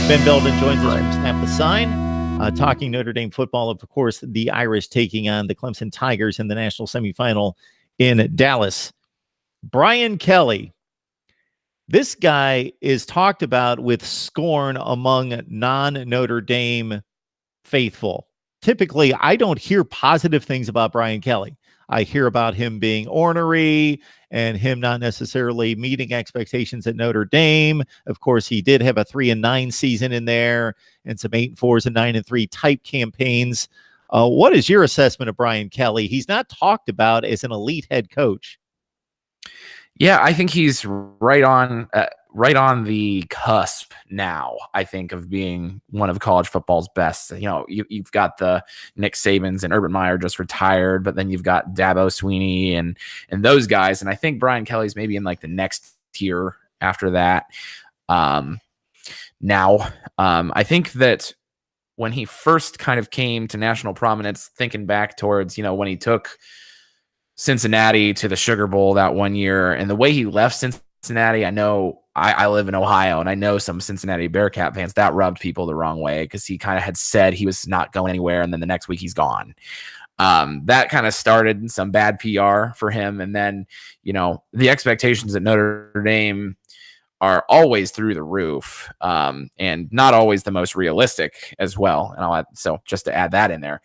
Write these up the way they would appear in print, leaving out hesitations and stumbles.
Ben Belden joins us Right. from Snap the Sign, talking Notre Dame football. Of course, the Irish taking on the Clemson Tigers in the national semifinal in Dallas. Brian Kelly, this guy is talked about with scorn among non-Notre Dame faithful. Typically, I don't hear positive things about Brian Kelly. I hear about him being ornery and him not necessarily meeting expectations at Notre Dame. Of course, he did have a 3-9 season in there and some 8-4s and 9-3 type campaigns. What is your assessment of Brian Kelly? He's not talked about as an elite head coach. Yeah, I think he's right on the cusp now, I think, of being one of college football's best. You know, you've got the Nick Sabans and Urban Meyer just retired, but then you've got Dabo Sweeney and those guys. And I think Brian Kelly's maybe in like the next tier after that. I think that when he first kind of came to national prominence, thinking back towards, when he took Cincinnati to the Sugar Bowl that one year, and the way he left Cincinnati, I know I live in Ohio, and I know some Cincinnati Bearcat fans, that rubbed people the wrong way because he kind of had said he was not going anywhere, and then the next week he's gone. That kind of started some bad PR for him, and then the expectations at Notre Dame are always through the roof, and not always the most realistic as well. And so just to add that in there.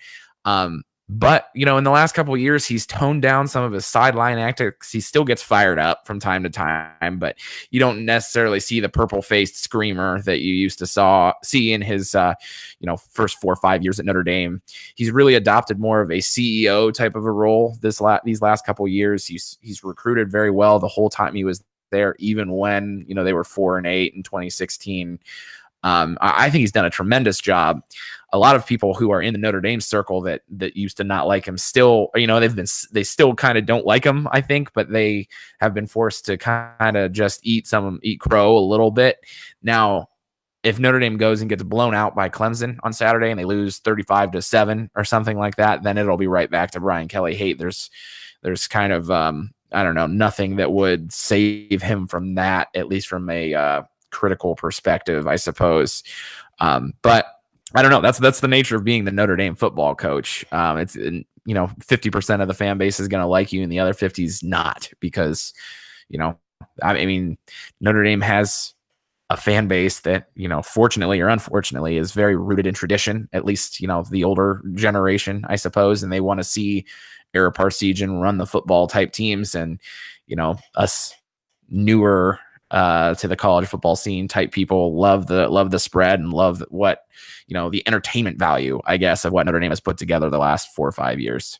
But, in the last couple of years, he's toned down some of his sideline antics. He still gets fired up from time to time, but you don't necessarily see the purple-faced screamer that you used to see in his, first 4 or 5 years at Notre Dame. He's really adopted more of a CEO type of a role these last couple of years. He's recruited very well the whole time he was there, even when, they were 4-8 in 2016. I think he's done a tremendous job. A lot of people who are in the Notre Dame circle that used to not like him still, they still kind of don't like him, I think, but they have been forced to kind of just eat crow a little bit. Now, if Notre Dame goes and gets blown out by Clemson on Saturday and they lose 35-7 or something like that, then it'll be right back to Brian Kelly. Hey, there's kind of, I don't know, nothing that would save him from that, at least from a critical perspective, I suppose. But I don't know. That's the nature of being the Notre Dame football coach. It's 50% of the fan base is going to like you, and the other 50 is not, because Notre Dame has a fan base that fortunately or unfortunately is very rooted in tradition. At least the older generation, I suppose, and they want to see Ara Parseghian run the football type teams, and us newer to the college football scene type people love the spread and love what the entertainment value, I guess, of what Notre Dame has put together the last 4 or 5 years.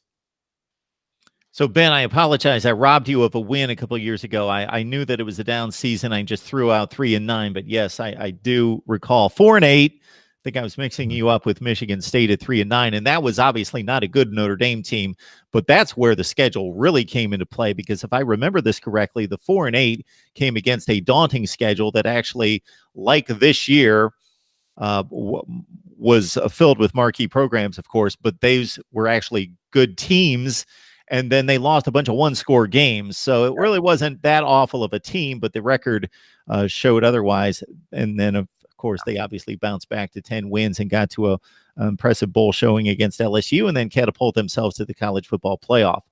So Ben, I apologize. I robbed you of a win a couple of years ago. I knew that it was a down season. I just threw out 3-9, but yes, I do recall 4-8. I think I was mixing you up with Michigan State at 3-9, and that was obviously not a good Notre Dame team, but that's where the schedule really came into play, because if I remember this correctly, the 4-8 came against a daunting schedule that actually, like this year, was filled with marquee programs, of course, but those were actually good teams, and then they lost a bunch of one-score games, so it really wasn't that awful of a team, but the record showed otherwise, and then of course, they obviously bounced back to 10 wins and got to an impressive bowl showing against LSU, and then catapult themselves to the college football playoff.